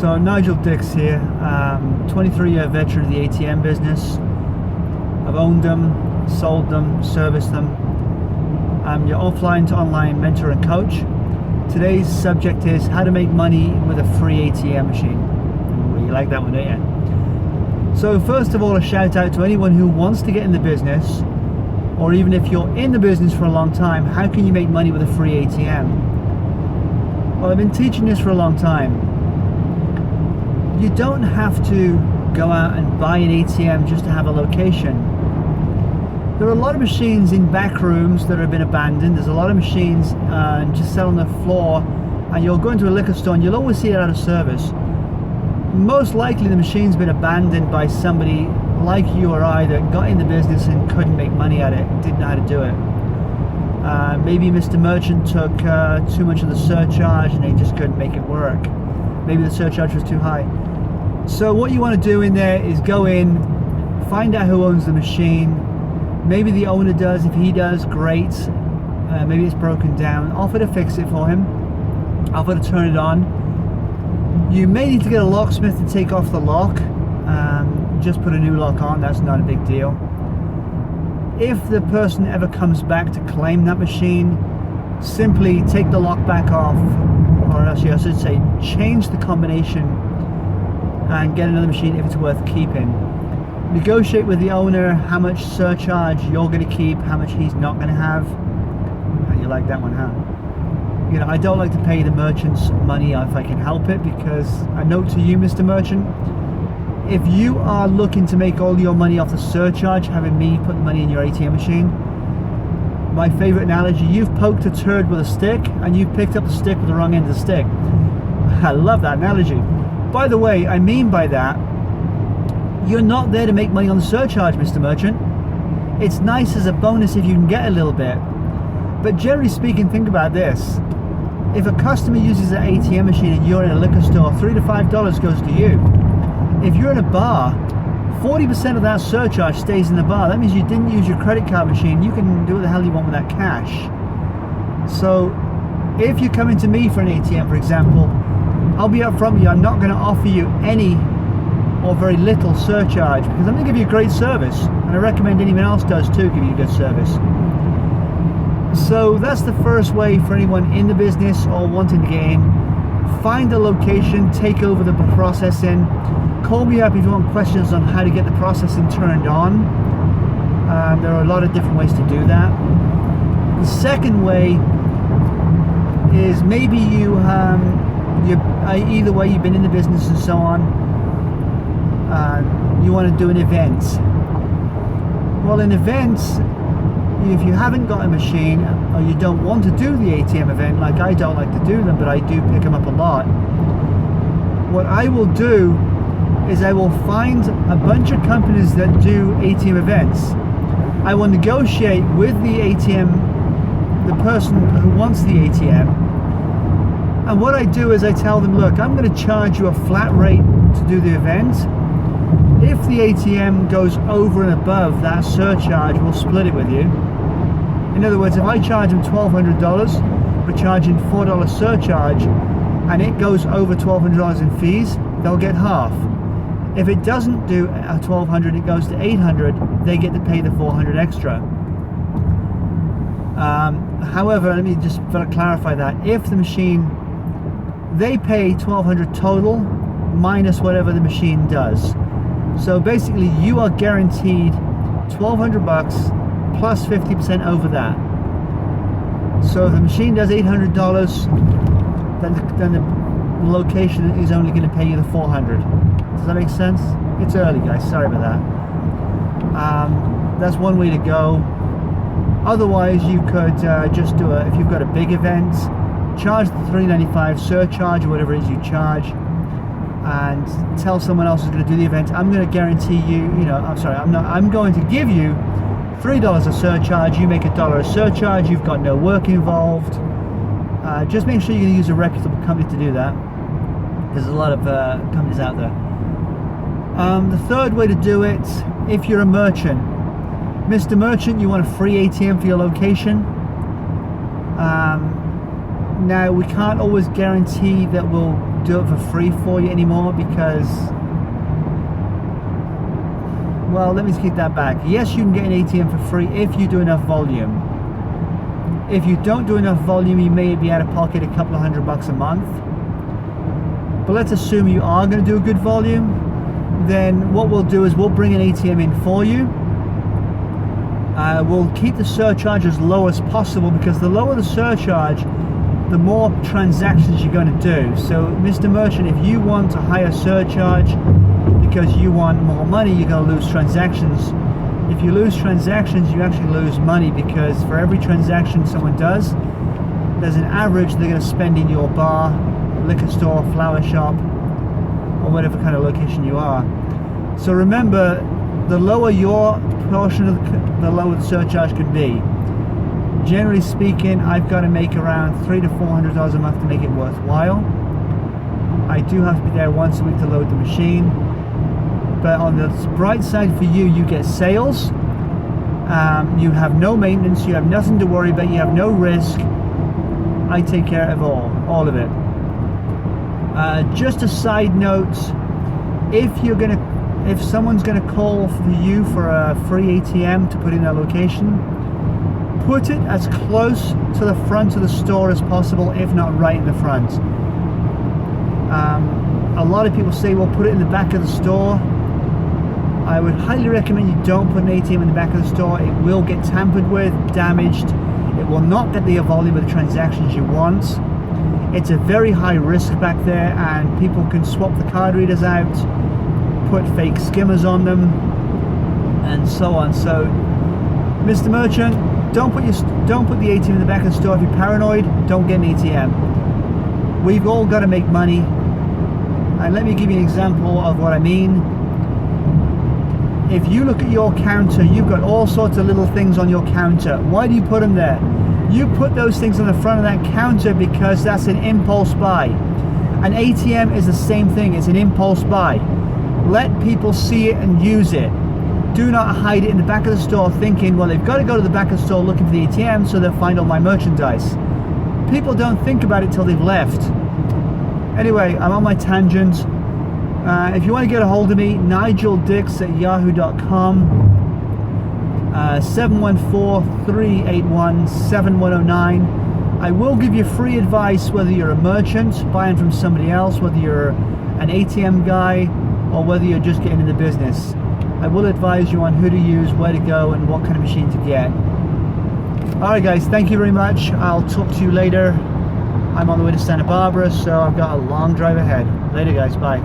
So Nigel Dix here, 23-year veteran of the ATM business. I've owned them, sold them, serviced them. I'm your offline to online mentor and coach. Today's subject is how to make money with a free ATM machine. Ooh, you like that one, don't you? So first of all, a shout out to anyone who wants to get in the business, or even if you're in the business for a long time, how can you make money with a free ATM? Well, I've been teaching this for a long time. You don't have to go out and buy an ATM just to have a location. There are a lot of machines in back rooms that have been abandoned. There's a lot of machines just sat on the floor, and you'll go into a liquor store and you'll always see it out of service. Most likely the machine's been abandoned by somebody like you or I that got in the business and couldn't make money at it, didn't know how to do it. Maybe Mr. Merchant took too much of the surcharge and they just couldn't make it work. Maybe the surcharge was too high. So what you want to do in there is go in, find out who owns the machine. Maybe the owner does. If he does, great. Maybe it's broken down. Offer to fix it for him. Offer to turn it on. You may need to get a locksmith to take off the lock. Just put a new lock on. That's not a big deal. If the person ever comes back to claim that machine, simply take the lock back off, or actually I should say change the combination and get another machine if it's worth keeping. Negotiate with the owner how much surcharge you're going to keep, how much he's not going to have. You like that one, huh? You know, I don't like to pay the merchants money if I can help it, because a note to you, Mr. Merchant, if you are looking to make all your money off the surcharge, having me put the money in your ATM machine, my favorite analogy, you've poked a turd with a stick and you've picked up the stick with the wrong end of the stick. I love that analogy. By the way, I mean by that, you're not there to make money on the surcharge, Mr. Merchant. It's nice as a bonus if you can get a little bit. But generally speaking, think about this. If a customer uses an ATM machine and you're in a liquor store, $3 to $5 goes to you. If you're in a bar, 40% of that surcharge stays in the bar. That means you didn't use your credit card machine. You can do what the hell you want with that cash. So if you're coming to me for an ATM, for example, I'll be upfront with you. I'm not going to offer you any or very little surcharge, because I'm going to give you a great service, and I recommend anyone else does too, give you a good service. So that's the first way for anyone in the business or wanting to get in. Find a location, take over the processing. Call me up if you want questions on how to get the processing turned on. There are a lot of different ways to do that. The second way is maybe either way you've been in the business and so on, you want to do an event. Well, an event, if you haven't got a machine or you don't want to do the ATM event, like I don't like to do them, but I do pick them up a lot, what I will do is I will find a bunch of companies that do ATM events. I will negotiate with the ATM, the person who wants the ATM, and what I do is I tell them, look, I'm going to charge you a flat rate to do the event. If the ATM goes over and above that surcharge, we'll split it with you. In other words, if I charge them $1,200, we're charging $4 surcharge, and it goes over $1,200 in fees, they'll get half. If it doesn't do $1,200, it goes to $800, they get to pay the $400 extra. However, let me just clarify that. If the machine, they pay $1,200 total minus whatever the machine does. So basically you are guaranteed $1,200 plus 50% over that. So if the machine does $800, then the location is only going to pay you the $400. Does that make sense? It's early, guys, sorry about that. That's one way to go. Otherwise, you could just do if you've got a big event, charge the $3.95 surcharge or whatever it is you charge, and tell someone else who's going to do the event, I'm going to guarantee you, I'm going to give you $3 a surcharge, you make $1 a surcharge, you've got no work involved. Just make sure you're going to use a reputable company to do that. There's a lot of companies out there. The third way to do it, if you're a merchant, Mr. Merchant, you want a free ATM for your location. Now, we can't always guarantee that we'll do it for free for you anymore because, well, let me keep that back. Yes, you can get an ATM for free if you do enough volume. If you don't do enough volume, you may be out of pocket a couple of $100 a month. But let's assume you are going to do a good volume. Then what we'll do is we'll bring an ATM in for you. We'll keep the surcharge as low as possible, because the lower the surcharge, the more transactions you're going to do. So, Mr. Merchant, if you want a higher surcharge because you want more money, you're going to lose transactions. If you lose transactions, you actually lose money, because for every transaction someone does, there's an average they're going to spend in your bar, liquor store, flower shop, or whatever kind of location you are. So remember, the lower your portion of the lower the surcharge can be. Generally speaking, I've got to make around $300 to $400 a month to make it worthwhile. I do have to be there once a week to load the machine. But on the bright side for you, you get sales. You have no maintenance. You have nothing to worry about. You have no risk. I take care of all of it. Just a side note: if someone's gonna call for you for a free ATM to put in their location, put it as close to the front of the store as possible, if not right in the front. A lot of people say, well, put it in the back of the store. I would highly recommend you don't put an ATM in the back of the store. It will get tampered with, damaged. It will not get the volume of the transactions you want. It's a very high risk back there, and people can swap the card readers out, put fake skimmers on them, and so on. So, Mr. Merchant, don't put the ATM in the back of the store. If you're paranoid, don't get an ATM. We've all got to make money, and let me give you an example of what I mean. If you look at your counter, you've got all sorts of little things on your counter. Why do you put them there? You put those things on the front of that counter because that's an impulse buy. An ATM is the same thing. It's an impulse buy. Let people see it and use it. Do not hide it in the back of the store thinking, well, they've got to go to the back of the store looking for the ATM so they'll find all my merchandise. People don't think about it till they've left. Anyway, I'm on my tangent. If you want to get a hold of me, NigelDix@yahoo.com, 714-381-7109. I will give you free advice whether you're a merchant buying from somebody else, whether you're an ATM guy, or whether you're just getting into business. I will advise you on who to use, where to go, and what kind of machine to get. Alright guys, thank you very much. I'll talk to you later. I'm on the way to Santa Barbara, so I've got a long drive ahead. Later guys, bye.